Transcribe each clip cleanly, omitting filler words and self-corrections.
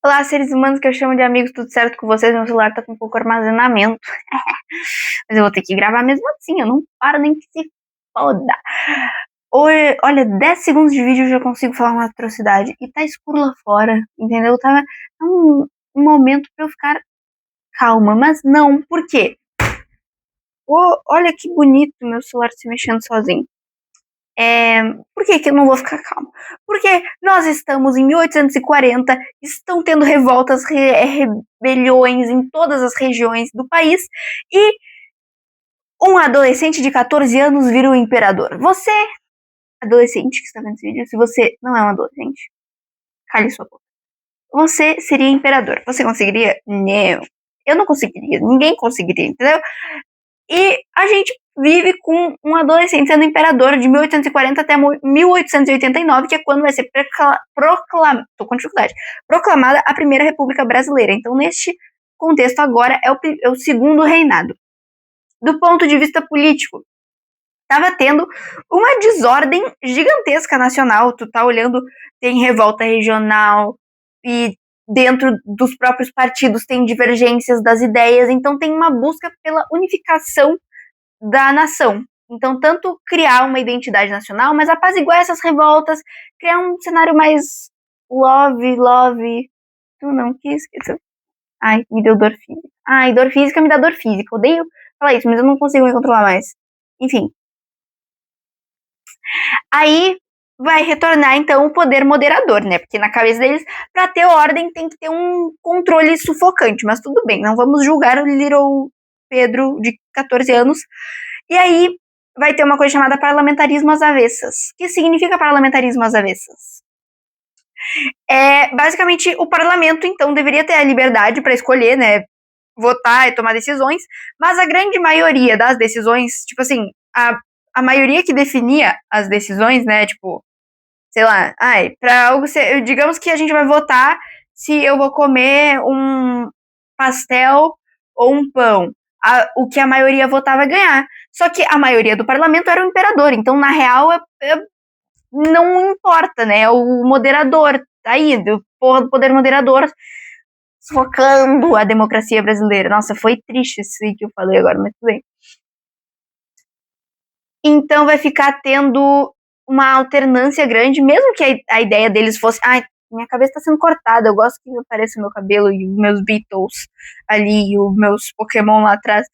Olá, seres humanos que eu chamo de amigos, tudo certo com vocês? Meu celular tá com pouco armazenamento. Mas eu vou ter que gravar mesmo assim, eu não paro nem que se foda. Olha, 10 segundos de vídeo eu já consigo falar uma atrocidade. E tá escuro lá fora, entendeu? Tá um momento pra eu ficar calma, mas não, por quê? Olha que bonito meu celular se mexendo sozinho. Por que eu não vou ficar calma? Porque nós estamos em 1840, estão tendo revoltas, rebeliões em todas as regiões do país e um adolescente de 14 anos vira o imperador. Você, adolescente que está vendo esse vídeo, se você não é um adolescente, cale sua boca. Você seria imperador. Você conseguiria? Não. Eu não conseguiria. Ninguém conseguiria, entendeu? E a gente vive com um adolescente sendo imperador de 1840 até 1889, que é quando vai ser proclamada a Primeira República Brasileira. Então, neste contexto, agora é o segundo reinado. Do ponto de vista político, estava tendo uma desordem gigantesca nacional. Tu tá olhando, tem revolta regional e dentro dos próprios partidos tem divergências das ideias, então tem uma busca pela unificação da nação. Então, tanto criar uma identidade nacional, mas apaziguar essas revoltas, criar um cenário mais love. Tu não quis. Ai, me deu dor física. Ai, dor física me dá dor física. Odeio falar isso, mas eu não consigo me controlar mais. Enfim. Aí vai retornar, então, o poder moderador, né? Porque na cabeça deles, pra ter ordem, tem que ter um controle sufocante. Mas tudo bem, não vamos julgar o Little Pedro de 14 anos. E aí vai ter uma coisa chamada parlamentarismo às avessas. O que significa parlamentarismo às avessas? Basicamente, o parlamento, então, deveria ter a liberdade para escolher, né? Votar e tomar decisões, mas a grande maioria das decisões, tipo assim, a maioria que definia as decisões, né? Tipo, sei lá, pra algo ser, digamos que a gente vai votar se eu vou comer um pastel ou um pão. O que a maioria votava ganhar. Só que a maioria do parlamento era o imperador, então na real não importa, né? É o moderador, tá aí, do poder moderador sufocando a democracia brasileira. Nossa, foi triste isso aí que eu falei agora, mas tudo bem. Então vai ficar tendo uma alternância grande, mesmo que a ideia deles fosse, minha cabeça tá sendo cortada, eu gosto que apareça meu cabelo e os meus Beatles ali, e os meus Pokémon lá atrás.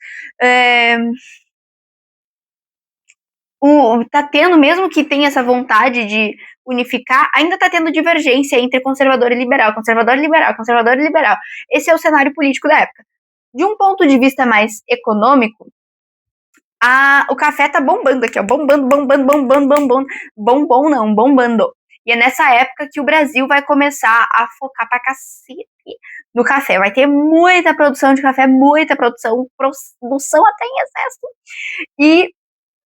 Tá tendo, mesmo que tenha essa vontade de unificar, ainda tá tendo divergência entre conservador e liberal, conservador e liberal, conservador e liberal. Esse é o cenário político da época. De um ponto de vista mais econômico, o café tá bombando aqui, ó, bombando. E é nessa época que o Brasil vai começar a focar pra cacete no café. Vai ter muita produção de café, muita produção até em excesso. E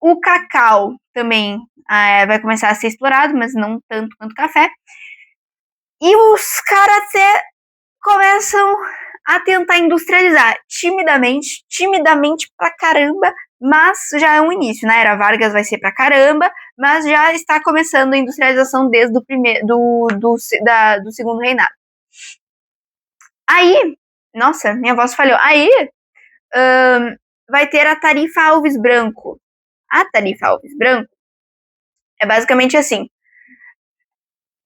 o cacau também vai começar a ser explorado, mas não tanto quanto o café. E os caras começam a tentar industrializar timidamente pra caramba, mas já é um início, né? Era Vargas vai ser pra caramba, mas já está começando a industrialização desde do segundo reinado. Aí, nossa, minha voz falhou. Aí vai ter a tarifa Alves Branco. A tarifa Alves Branco é basicamente assim.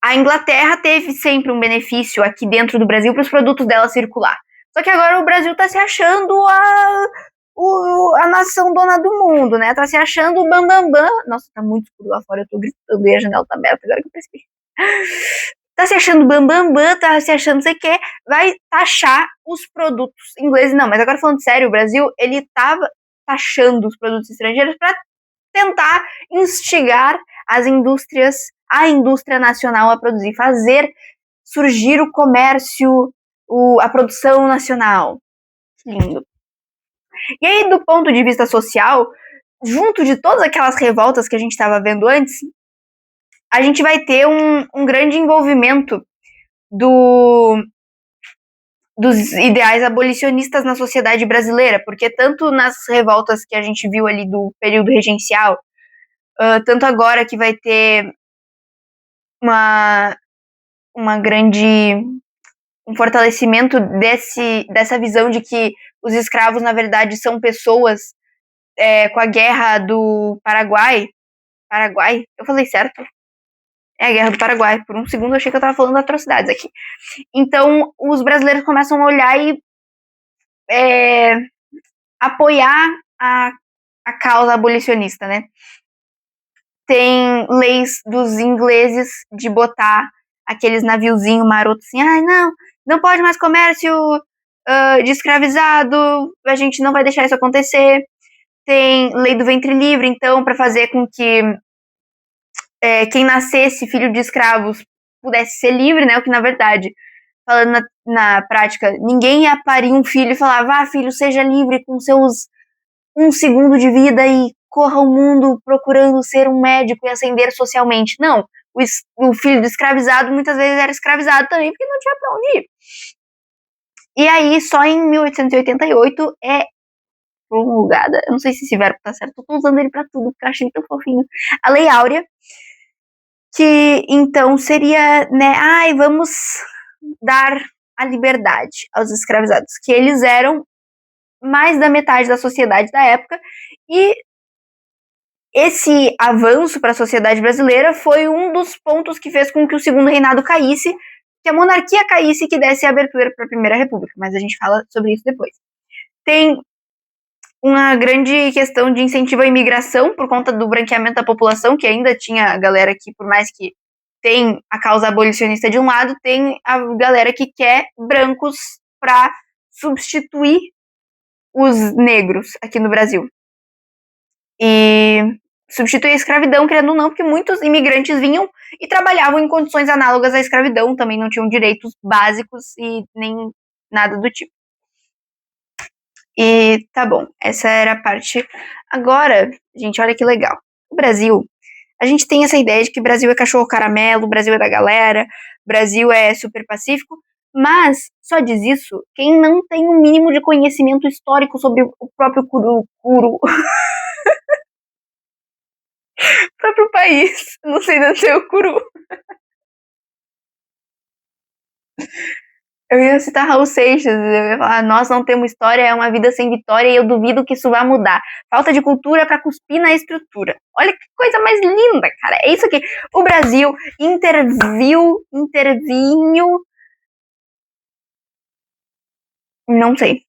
A Inglaterra teve sempre um benefício aqui dentro do Brasil para os produtos dela circular. Só que agora o Brasil está se achando a nação dona do mundo, né? Tá se achando o bambambam. Nossa, tá muito escuro lá fora, eu tô gritando e a janela tá aberta, agora que eu percebi. Tá se achando bambambam, tá se achando não sei o que, vai taxar os produtos ingleses. Não, mas agora falando sério, o Brasil, ele tava taxando os produtos estrangeiros para tentar instigar a indústria nacional a produzir, fazer surgir o comércio, a produção nacional. Que lindo. E aí, do ponto de vista social, junto de todas aquelas revoltas que a gente estava vendo antes, a gente vai ter um grande envolvimento dos ideais abolicionistas na sociedade brasileira, porque tanto nas revoltas que a gente viu ali do período regencial, tanto agora que vai ter uma grande um fortalecimento dessa visão de que os escravos, na verdade, são pessoas com a guerra do Paraguai. Paraguai? Eu falei certo? É a guerra do Paraguai. Por um segundo eu achei que eu tava falando atrocidades aqui. Então, os brasileiros começam a olhar e apoiar a causa abolicionista, né? Tem leis dos ingleses de botar aqueles naviozinhos marotos assim, não pode mais comércio de escravizado, a gente não vai deixar isso acontecer. Tem lei do ventre livre, então, para fazer com que quem nascesse filho de escravos pudesse ser livre, né? O que, na verdade, falando na prática, ninguém ia parir um filho e falar, vá, filho, seja livre com seus 1 segundo de vida e corra o mundo procurando ser um médico e ascender socialmente. Não, o filho do escravizado muitas vezes era escravizado também porque não tinha pra onde ir. E aí, só em 1888 é promulgada, eu não sei se esse verbo tá certo, eu tô usando ele pra tudo, porque eu achei tão fofinho, a Lei Áurea, que então seria, né, vamos dar a liberdade aos escravizados, que eles eram mais da metade da sociedade da época, e esse avanço para a sociedade brasileira foi um dos pontos que fez com que o segundo reinado caísse, que a monarquia caísse e que desse abertura para a Primeira República, mas a gente fala sobre isso depois. Tem uma grande questão de incentivo à imigração por conta do branqueamento da população, que ainda tinha a galera que, por mais que tem a causa abolicionista de um lado, tem a galera que quer brancos para substituir os negros aqui no Brasil. E substituir a escravidão, querendo ou não, porque muitos imigrantes vinham e trabalhavam em condições análogas à escravidão, também não tinham direitos básicos e nem nada do tipo. E tá bom, essa era a parte. Agora, gente, olha que legal. O Brasil, a gente tem essa ideia de que o Brasil é cachorro caramelo, o Brasil é da galera, o Brasil é super pacífico, mas só diz isso quem não tem o mínimo de conhecimento histórico sobre o próprio o próprio país. Não sei nascer o curu. Eu ia citar Raul Seixas, eu ia falar, nós não temos história, é uma vida sem vitória e eu duvido que isso vá mudar. Falta de cultura para cuspir na estrutura. Olha que coisa mais linda, cara. É isso aqui. O Brasil intervinho, não sei.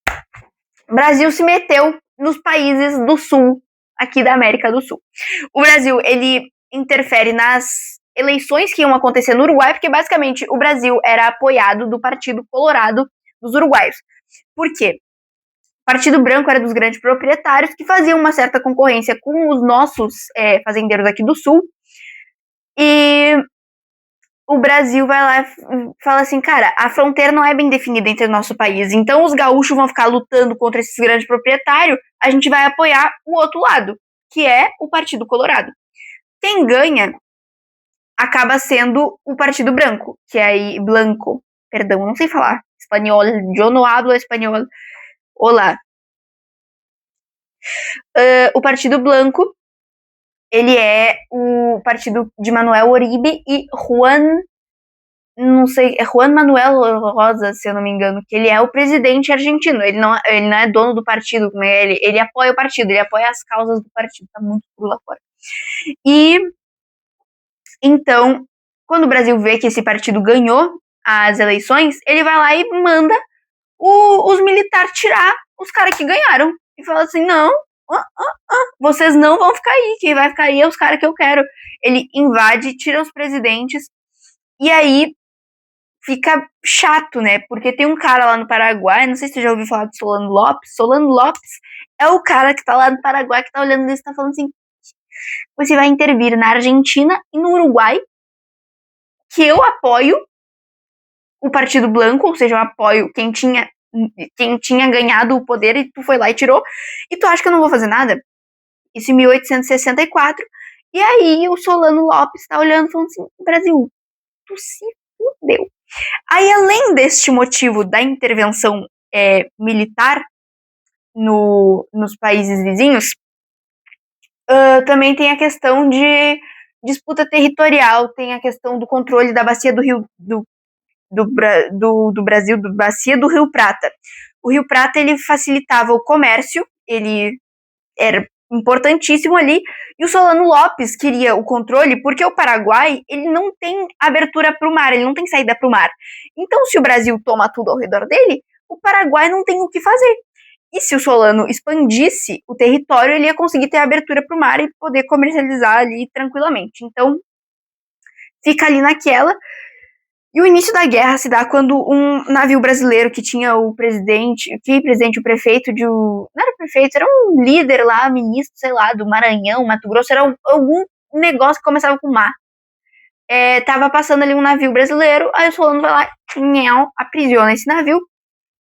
O Brasil se meteu nos países do sul, aqui da América do Sul. O Brasil, ele interfere nas eleições que iam acontecer no Uruguai, porque basicamente o Brasil era apoiado do Partido Colorado dos uruguaios. Por quê? O Partido Branco era dos grandes proprietários que faziam uma certa concorrência com os nossos fazendeiros aqui do Sul. E o Brasil vai lá e fala assim, cara, a fronteira não é bem definida entre o nosso país, então os gaúchos vão ficar lutando contra esses grandes proprietários, a gente vai apoiar o outro lado, que é o Partido Colorado. Quem ganha acaba sendo o Partido Branco, que é aí, Blanco, perdão, não sei falar espanhol, eu não hablo espanhol, olá. O Partido Blanco, ele é o partido de Manuel Oribe e Juan, não sei, é Juan Manuel Rosa, se eu não me engano, que ele é o presidente argentino, ele não é dono do partido, ele apoia o partido, ele apoia as causas do partido, tá muito cru lá fora. E, então, quando o Brasil vê que esse partido ganhou as eleições, ele vai lá e manda os militares tirar os caras que ganharam, e fala assim, não, vocês não vão ficar aí, quem vai ficar aí é os caras que eu quero. Ele invade, tira os presidentes, e aí fica chato, né? Porque tem um cara lá no Paraguai, não sei se você já ouviu falar de Solano Lopes. Solano Lopes é o cara que tá lá no Paraguai, que tá olhando isso e tá falando assim, você vai intervir na Argentina e no Uruguai, que eu apoio o Partido Blanco, ou seja, eu apoio quem tinha ganhado o poder e tu foi lá e tirou, e tu acha que eu não vou fazer nada? Isso em 1864, e aí o Solano Lopes tá olhando e falando assim, Brasil, tu se fudeu. Aí, além deste motivo da intervenção militar nos países vizinhos, também tem a questão de disputa territorial, tem a questão do controle da bacia do Rio, do Brasil, do bacia do Rio Prata. O Rio Prata, ele facilitava o comércio, ele era importantíssimo ali, e o Solano Lopes queria o controle porque o Paraguai, ele não tem abertura para o mar, ele não tem saída para o mar. Então, se o Brasil toma tudo ao redor dele, o Paraguai não tem o que fazer. E se o Solano expandisse o território, ele ia conseguir ter abertura para o mar e poder comercializar ali tranquilamente. Então, fica ali naquela. E o início da guerra se dá quando um navio brasileiro que tinha o presidente, o prefeito de. Não era prefeito, era um líder lá, ministro, sei lá, do Maranhão, Mato Grosso, era algum negócio que começava com mar. Tava passando ali um navio brasileiro, aí o Solano vai lá, aprisiona esse navio.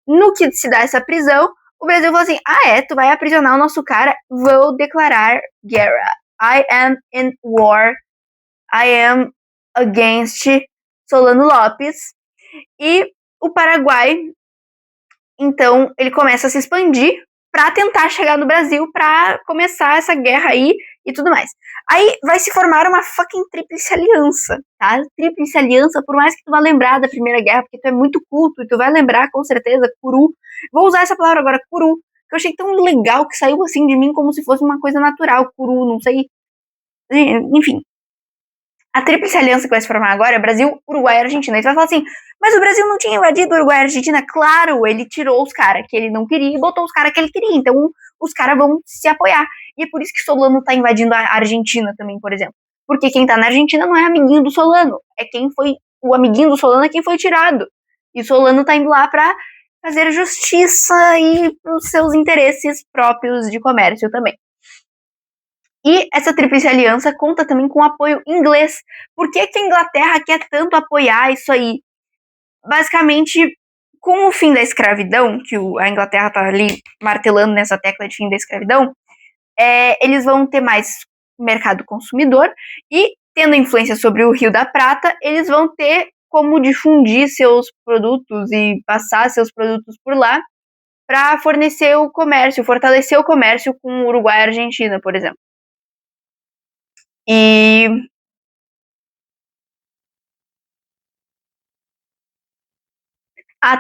No que se dá essa prisão, o Brasil falou assim: tu vai aprisionar o nosso cara, vou declarar guerra. I am in war. I am against Solano Lopes. E o Paraguai, então, ele começa a se expandir para tentar chegar no Brasil, para começar essa guerra aí e tudo mais. Aí vai se formar uma fucking tríplice aliança, tá? Tríplice aliança, por mais que tu vá lembrar da Primeira Guerra, porque tu é muito culto e tu vai lembrar com certeza, Curu. Vou usar essa palavra agora, Curu, que eu achei tão legal que saiu assim de mim como se fosse uma coisa natural, Curu, não sei. Enfim. A tríplice aliança que vai se formar agora é Brasil, Uruguai e Argentina. Aí tu vai falar assim, mas o Brasil não tinha invadido o Uruguai e a Argentina? Claro, ele tirou os caras que ele não queria e botou os caras que ele queria. Então, os caras vão se apoiar. E é por isso que Solano tá invadindo a Argentina também, por exemplo. Porque quem tá na Argentina não é amiguinho do Solano. É quem foi... O amiguinho do Solano é quem foi tirado. E Solano tá indo lá pra fazer justiça e pros seus interesses próprios de comércio também. E essa tríplice aliança conta também com apoio inglês. Por que a Inglaterra quer tanto apoiar isso aí? Basicamente, com o fim da escravidão, que a Inglaterra está ali martelando nessa tecla de fim da escravidão, eles vão ter mais mercado consumidor e, tendo influência sobre o Rio da Prata, eles vão ter como difundir seus produtos e passar seus produtos por lá para fornecer o comércio, fortalecer o comércio com o Uruguai e a Argentina, por exemplo. E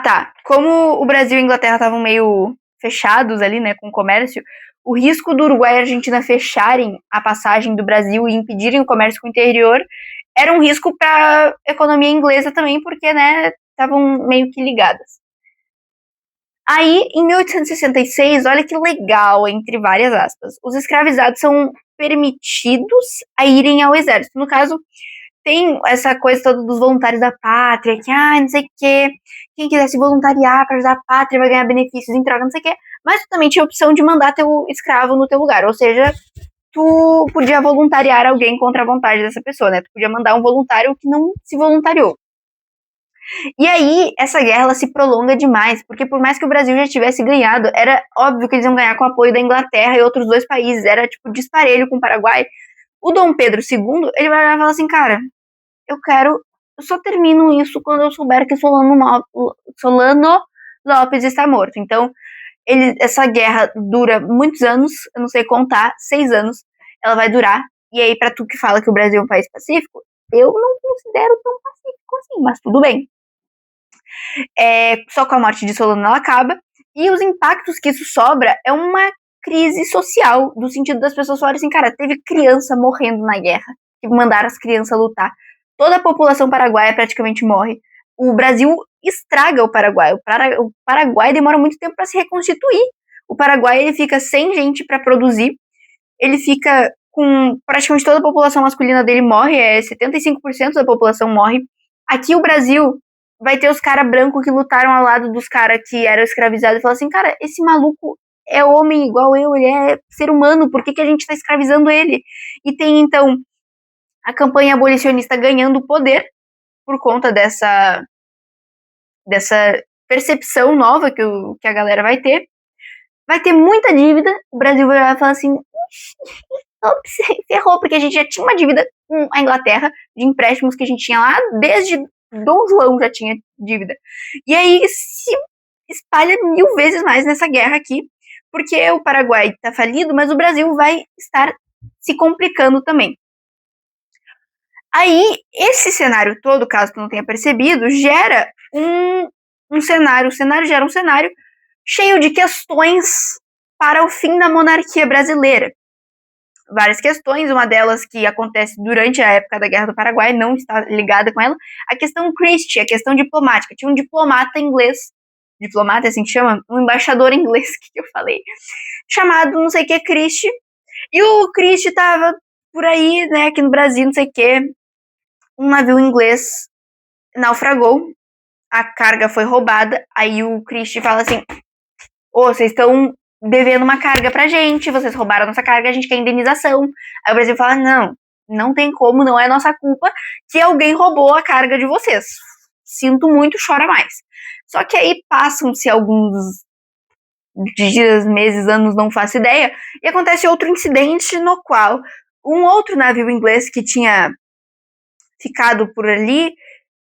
tá. Como o Brasil e a Inglaterra estavam meio fechados ali, né, com o comércio, o risco do Uruguai e a Argentina fecharem a passagem do Brasil e impedirem o comércio com o interior era um risco para a economia inglesa também, porque, né, estavam meio que ligadas. Aí, em 1866, olha que legal, entre várias aspas, os escravizados são permitidos a irem ao exército. No caso, tem essa coisa toda dos voluntários da pátria, que, não sei o quê, quem quiser se voluntariar para ajudar a pátria vai ganhar benefícios em troca, não sei o quê, mas tu também tinha a opção de mandar teu escravo no teu lugar, ou seja, tu podia voluntariar alguém contra a vontade dessa pessoa, né? Tu podia mandar um voluntário que não se voluntariou. E aí, essa guerra, ela se prolonga demais, porque por mais que o Brasil já tivesse ganhado, era óbvio que eles iam ganhar com o apoio da Inglaterra e outros dois países, era tipo disparelho com o Paraguai. O Dom Pedro II, ele vai falar assim, cara, eu só termino isso quando eu souber que Solano Lopes está morto. Então, essa guerra dura muitos anos, eu não sei contar, 6 anos ela vai durar. E aí, pra tu que fala que o Brasil é um país pacífico, eu não considero tão pacífico assim, mas tudo bem. Só com a morte de Solano ela acaba. E os impactos que isso sobra é uma crise social, no sentido das pessoas falarem assim, cara, teve criança morrendo na guerra, que mandaram as crianças lutar. Toda a população paraguaia praticamente morre. O Brasil estraga o Paraguai. O Paraguai demora muito tempo para se reconstituir. O Paraguai ele fica sem gente para produzir. Ele fica com praticamente toda a população masculina dele morre. 75% da população morre. Aqui o Brasil vai ter os caras brancos que lutaram ao lado dos caras que eram escravizados e falam assim, cara, esse maluco é homem igual eu, ele é ser humano, por que a gente tá escravizando ele? E tem, então, a campanha abolicionista ganhando poder por conta dessa percepção nova que a galera vai ter. Vai ter muita dívida, o Brasil vai falar assim, ferrou, porque a gente já tinha uma dívida com a Inglaterra, de empréstimos que a gente tinha lá, desde Dom João já tinha dívida. E aí se espalha 1000 vezes mais nessa guerra aqui, porque o Paraguai tá falido, mas o Brasil vai estar se complicando também. Aí, esse cenário todo, caso tu não tenha percebido, gera um cenário. O cenário já era um cenário cheio de questões para o fim da monarquia brasileira. Várias questões, uma delas que acontece durante a época da Guerra do Paraguai, não está ligada com ela, a questão Christie, a questão diplomática. Tinha um diplomata inglês, diplomata é assim que chama? Um embaixador inglês, que eu falei, chamado não sei o que Christie, e o Christie tava por aí, né, aqui no Brasil, não sei o que, um navio inglês naufragou, a carga foi roubada, aí o Christie fala assim, vocês estão devendo uma carga pra gente, vocês roubaram a nossa carga, a gente quer indenização. Aí o Brasil fala, não tem como, não é nossa culpa que alguém roubou a carga de vocês. Sinto muito, chora mais. Só que aí passam-se alguns dias, meses, anos, não faço ideia, e acontece outro incidente no qual um outro navio inglês que tinha ficado por ali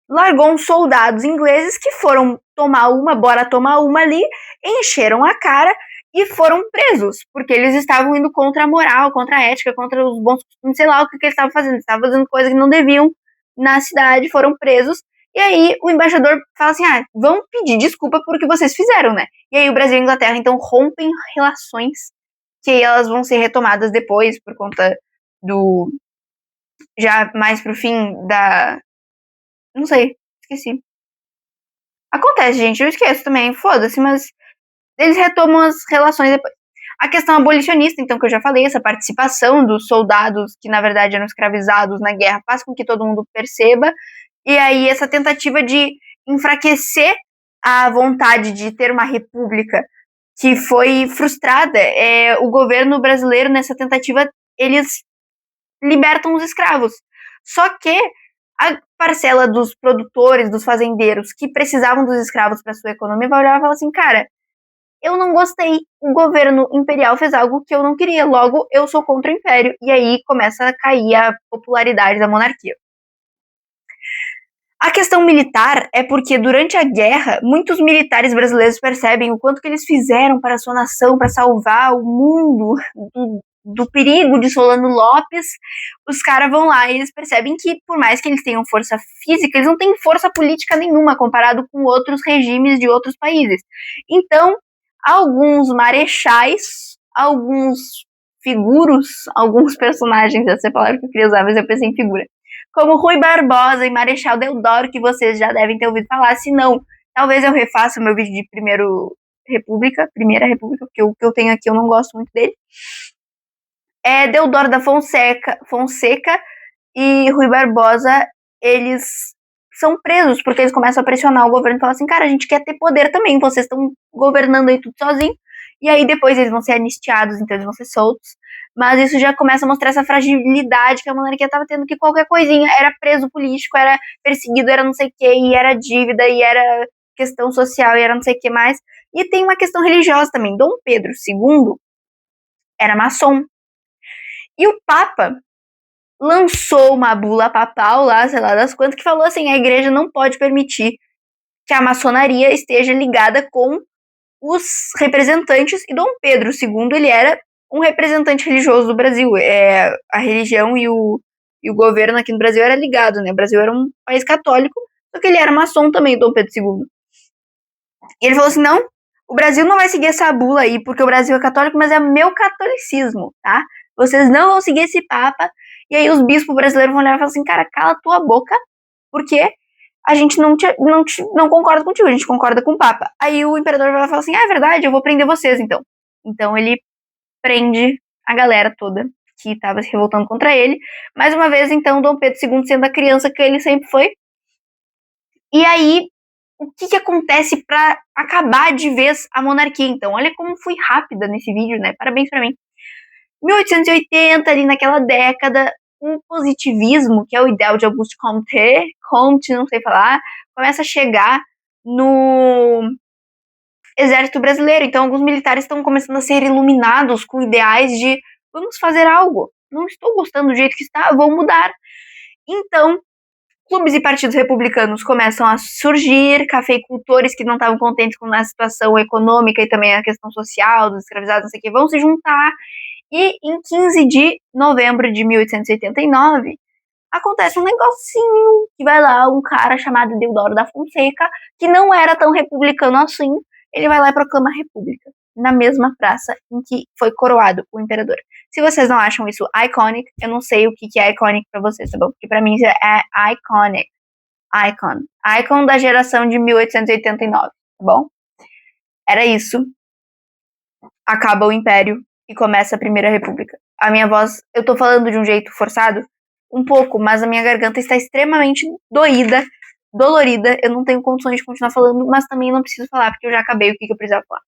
largou uns soldados ingleses que foram bora tomar uma ali, encheram a cara e foram presos, porque eles estavam indo contra a moral, contra a ética, contra os bons costumes, sei lá o que eles estavam fazendo. Eles estavam fazendo coisas que não deviam na cidade, foram presos. E aí o embaixador fala assim, vão pedir desculpa por o que vocês fizeram, né? E aí o Brasil e a Inglaterra, então, rompem relações, que aí elas vão ser retomadas depois, por conta do... já mais pro fim da... não sei, esqueci. Acontece, gente, eu esqueço também, foda-se, mas eles retomam as relações depois. A questão abolicionista, então, que eu já falei, essa participação dos soldados que, na verdade, eram escravizados na guerra, faz com que todo mundo perceba, e aí essa tentativa de enfraquecer a vontade de ter uma república que foi frustrada, o governo brasileiro, nessa tentativa, eles libertam os escravos. Só que a parcela dos produtores, dos fazendeiros, que precisavam dos escravos para sua economia, vai olhar e falar assim, cara, eu não gostei, o governo imperial fez algo que eu não queria, logo eu sou contra o império, e aí começa a cair a popularidade da monarquia. A questão militar é porque durante a guerra, muitos militares brasileiros percebem o quanto que eles fizeram para a sua nação, para salvar o mundo do perigo de Solano Lopes. Os caras vão lá e eles percebem que, por mais que eles tenham força física, eles não têm força política nenhuma comparado com outros regimes de outros países. Então, alguns marechais, alguns figuros, alguns personagens, essa é a palavra que eu queria usar, mas eu pensei em figura, como Rui Barbosa e Marechal Deodoro, que vocês já devem ter ouvido falar. Se não, talvez eu refaça o meu vídeo de Primeira República, porque o que eu tenho aqui eu não gosto muito dele. Deodoro da Fonseca e Rui Barbosa, eles são presos, porque eles começam a pressionar o governo e falam assim, cara, a gente quer ter poder também, vocês estão governando aí tudo sozinho. E aí depois eles vão ser anistiados, então eles vão ser soltos. Mas isso já começa a mostrar essa fragilidade que a monarquia estava tendo, que qualquer coisinha era preso político, era perseguido, era não sei o que, e era dívida, e era questão social, e era não sei o que mais. E tem uma questão religiosa também. Dom Pedro II era maçom. E o Papa lançou uma bula papal lá, sei lá das quantas, que falou assim, a igreja não pode permitir que a maçonaria esteja ligada com os representantes, e Dom Pedro II, ele era um representante religioso do Brasil. A religião e o governo aqui no Brasil era ligado, né? O Brasil era um país católico, só que ele era maçom também, Dom Pedro II. E ele falou assim, não, o Brasil não vai seguir essa bula aí, porque o Brasil é católico, mas é meu catolicismo, tá? Vocês não vão seguir esse papa. E aí os bispos brasileiros vão olhar e falar assim, cara, cala tua boca, porque a gente não concorda contigo, a gente concorda com o Papa. Aí o imperador vai falar assim, é verdade, eu vou prender vocês, então. Então ele prende a galera toda que estava se revoltando contra ele. Mais uma vez, então, Dom Pedro II sendo a criança que ele sempre foi. E aí, o que acontece para acabar de vez a monarquia, então? Olha como fui rápida nesse vídeo, né? Parabéns para mim. 1880, ali naquela década, um positivismo, que é o ideal de Auguste Comte, não sei falar, começa a chegar no exército brasileiro. Então, alguns militares estão começando a ser iluminados com ideais de vamos fazer algo. Não estou gostando do jeito que está, vou mudar. Então, clubes e partidos republicanos começam a surgir, cafeicultores que não estavam contentes com a situação econômica e também a questão social dos escravizados, não sei o que, vão se juntar. E em 15 de novembro de 1889, acontece um negocinho que vai lá, um cara chamado Deodoro da Fonseca, que não era tão republicano assim, ele vai lá e proclama a república, na mesma praça em que foi coroado o imperador. Se vocês não acham isso iconic, eu não sei o que é iconic pra vocês, tá bom? Porque pra mim isso é iconic. Icon. Icon da geração de 1889, tá bom? Era isso. Acaba o Império e começa a Primeira República. A minha voz, eu tô falando de um jeito forçado, um pouco, mas a minha garganta está extremamente doída, dolorida. Eu não tenho condições de continuar falando, mas também não preciso falar, porque eu já acabei o que eu precisava falar.